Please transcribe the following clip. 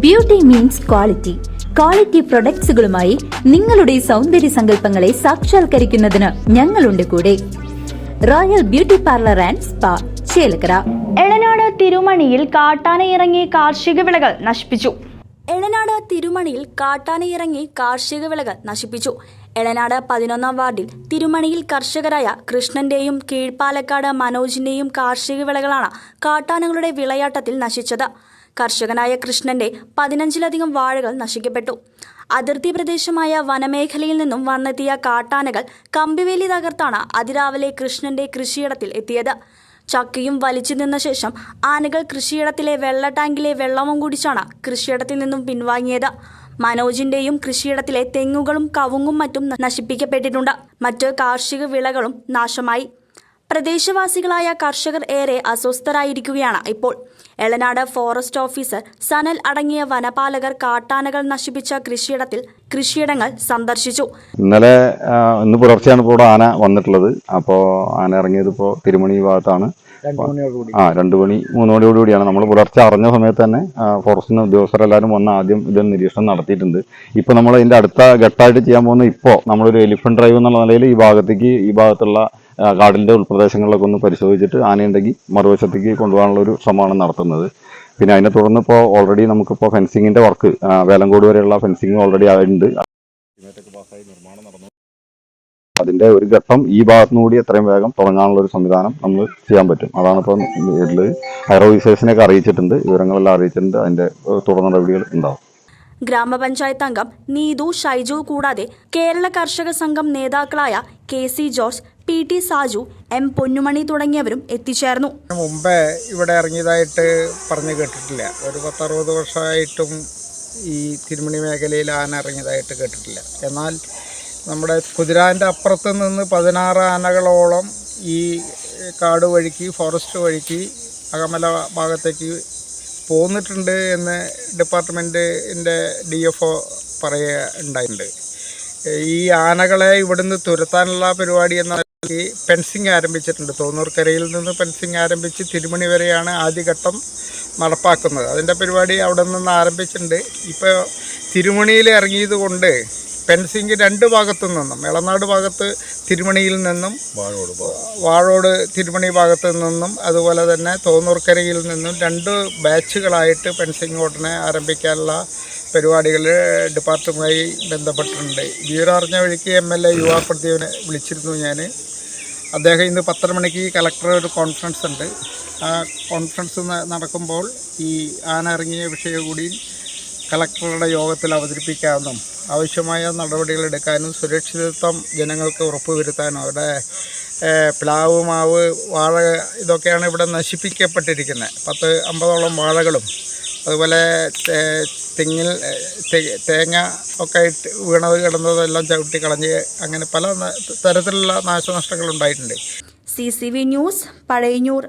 Beauty means quality. Quality പ്രൊഡക്ട്സുകളുമായി നിങ്ങളുടെ സൗന്ദര്യ സങ്കല്പങ്ങളെ സാക്ഷാത്കരിക്കുന്നതിന് ഞങ്ങളുണ്ട് കൂടെ. Royal beauty parlour and spa, Chelakkara. Elanad തിരുമണിയിൽ കാട്ടാനയിറങ്ങി കാർഷിക വിളകൾ നശിപ്പിച്ചു. എളനാട് തിരുമണിയിൽ കാട്ടാനയിറങ്ങി കാർഷിക വിളകൾ നശിപ്പിച്ചു. എളനാട് 11-ാം വാർഡിൽ തിരുമണിയിൽ കർഷകരായ കൃഷ്ണന്റെയും കീഴ്പാലക്കാട് മനോജിന്റെയും കാർഷിക വിളകളാണ് കാട്ടാനകളുടെ വിളയാട്ടത്തിൽ നശിച്ചത്. കർഷകനായ കൃഷ്ണന്റെ 15-ലധികം വാഴകൾ നശിക്കപ്പെട്ടു. അതിർത്തി പ്രദേശമായ വനമേഖലയിൽ നിന്നും വന്നെത്തിയ കാട്ടാനകൾ കമ്പിവേലി തകർത്താണ് അതിരാവിലെ കൃഷ്ണന്റെ കൃഷിയിടത്തിൽ എത്തിയത്. ചക്കയും വലിച്ചു നിന്ന ശേഷം ആനകൾ കൃഷിയിടത്തിലെ വെള്ള ടാങ്കിലെ വെള്ളവും കുടിച്ചാണ് കൃഷിയിടത്തിൽ നിന്നും പിൻവാങ്ങിയത്. മനോജിന്റെയും കൃഷിയിടത്തിലെ തെങ്ങുകളും കവുങ്ങും മറ്റും നശിപ്പിക്കപ്പെട്ടിട്ടുണ്ട്. മറ്റ് കാർഷിക വിളകളും നാശമായി. പ്രദേശവാസികളായ കർഷകർ ഏറെ അസ്വസ്ഥരായിരിക്കുകയാണ് ഇപ്പോൾ. എളനാട് ഫോറസ്റ്റ് ഓഫീസർ സനൽ അടങ്ങിയ വനപാലകർ കാട്ടാനകൾ നശിപ്പിച്ച കൃഷിയിടങ്ങൾ സന്ദർശിച്ചു. ഇന്ന് പുലർച്ചെയാണ് ഇപ്പോൾ ആന വന്നിട്ടുള്ളത്. അപ്പോൾ ആന ഇറങ്ങിയത് ഇപ്പോൾ തിരുമണി ഭാഗത്താണ്. 2 മണി 3 മണിയോടുകൂടിയാണ്. നമ്മൾ പുലർച്ചെ അറിഞ്ഞ സമയത്ത് തന്നെ ഫോറസ്റ്റിന് ഉദ്യോഗസ്ഥരെല്ലാവരും വന്ന് ആദ്യം ഇതിൽ നിരീക്ഷണം നടത്തിയിട്ടുണ്ട്. ഇപ്പോൾ നമ്മൾ ഇതിൻ്റെ അടുത്ത ഘട്ടമായിട്ട് ചെയ്യാൻ പോകുന്നത്, ഇപ്പോൾ നമ്മളൊരു എലിഫന്റ് ഡ്രൈവ് എന്നുള്ള നിലയിൽ ഈ ഭാഗത്തുള്ള കാടിൻ്റെ ഉൾപ്രദേശങ്ങളിലൊക്കെ ഒന്ന് പരിശോധിച്ചിട്ട് ആനയുണ്ടെങ്കിൽ മറുവശത്തേക്ക് കൊണ്ടുപോകാനുള്ള ഒരു ശ്രമമാണ് നടത്തുന്നത്. പിന്നെ അതിനെ തുടർന്ന് ഇപ്പോൾ ഓൾറെഡി നമുക്കിപ്പോൾ ഫെൻസിങ്ങിൻ്റെ വർക്ക്, വേലങ്കോട് വരെയുള്ള ഫെൻസിങ് ഓൾറെഡി ആയിട്ടുണ്ട്. നിർമ്മാണം നടന്നു. അതിൻ്റെ ഒരു ഘട്ടം ഈ ഭാഗത്തുനിന്നുകൂടി എത്രയും വേഗം തുടങ്ങാനുള്ള ഒരു സംവിധാനം നമ്മൾ ചെയ്യാൻ പറ്റും. അതാണ് ഇപ്പോൾ ഉള്ളത്. ഹൈറോ ഓഫീസേഴ്സിനെയൊക്കെ അറിയിച്ചിട്ടുണ്ട്, വിവരങ്ങളെല്ലാം അറിയിച്ചിട്ടുണ്ട്. അതിൻ്റെ തുടർ നടപടികൾ ഉണ്ടാവും. ഗ്രാമപഞ്ചായത്ത് അംഗം നീതു ഷൈജു കൂടാതെ കേരള കർഷക സംഘം നേതാക്കളായ KC George, PT Saju, M പൊന്നുമണി തുടങ്ങിയവരും എത്തിച്ചേർന്നു. മുമ്പേ ഇവിടെ ഇറങ്ങിയതായിട്ട് പറഞ്ഞു കേട്ടിട്ടില്ല. ഒരു 10-60 വർഷമായിട്ടും ഈ തിരുമണി മേഖലയിൽ ആന ഇറങ്ങിയതായിട്ട് കേട്ടിട്ടില്ല. എന്നാൽ നമ്മുടെ കുതിരാൻ്റെ അപ്പുറത്ത് നിന്ന് 16 ആനകളോളം ഈ കാട് വഴിക്ക്, ഫോറസ്റ്റ് വഴിക്ക് അകമല ഭാഗത്തേക്ക് പോന്നിട്ടുണ്ട് എന്ന് ഡിപ്പാർട്ട്മെൻറ്റിൻ്റെ DFO പറയുകയുണ്ടായിട്ടുണ്ട്. ഈ ആനകളെ ഇവിടുന്ന് തുരത്താനുള്ള പരിപാടി എന്ന ഫെൻസിങ് ആരംഭിച്ചിട്ടുണ്ട്. തോന്നൂർക്കരയിൽ നിന്ന് ഫെൻസിങ് ആരംഭിച്ച് തിരുമണി വരെയാണ് ആദ്യഘട്ടം നടപ്പാക്കുന്നത്. അതിൻ്റെ പരിപാടി അവിടെ നിന്ന് ആരംഭിച്ചിട്ടുണ്ട്. ഇപ്പോൾ തിരുമണിയിൽ ഇറങ്ങിയത് കൊണ്ട് ഫെൻസിങ് 2 ഭാഗത്തു നിന്നും, എളനാട് ഭാഗത്ത് തിരുമണിയിൽ നിന്നും, വാഴോട് തിരുമണി ഭാഗത്തു നിന്നും, അതുപോലെ തന്നെ തോന്നൂർക്കരയിൽ നിന്നും 2 ബാച്ചുകളായിട്ട് ഫെൻസിങ് ഉടനെ ആരംഭിക്കാനുള്ള പരിപാടികൾ ഡിപ്പാർട്ട്മെൻറ്റുമായി ബന്ധപ്പെട്ടിട്ടുണ്ട്. വിവരം അറിഞ്ഞ വഴിക്ക് MLA യുവാ പ്രദീപിനെ വിളിച്ചിരുന്നു ഞാൻ. അദ്ദേഹം ഇന്ന് 10 മണിക്ക് കളക്ടർ ഒരു കോൺഫറൻസ് ഉണ്ട്. ആ കോൺഫറൻസ് നടക്കുമ്പോൾ ഈ ആന ഇറങ്ങിയ വിഷയം കൂടി കളക്ടറുടെ യോഗത്തിൽ അവതരിപ്പിക്കാമെന്നും ആവശ്യമായ നടപടികൾ എടുക്കാനും സുരക്ഷിതത്വം ജനങ്ങൾക്ക് ഉറപ്പുവരുത്താനും, അവിടെ പ്ലാവ്, മാവ്, വാഴ ഇതൊക്കെയാണ് ഇവിടെ നശിപ്പിക്കപ്പെട്ടിരിക്കുന്നത്. 10-50ഓളം വാഴകളും അതുപോലെ തെങ്ങിൽ തേങ്ങ ഒക്കെ ഇട്ട് കിടന്നതെല്ലാം ചവിട്ടി കളഞ്ഞ് അങ്ങനെ പല തരത്തിലുള്ള നാശനഷ്ടങ്ങൾ ഉണ്ടായിട്ടുണ്ട്. CCV news, Pazhayannur.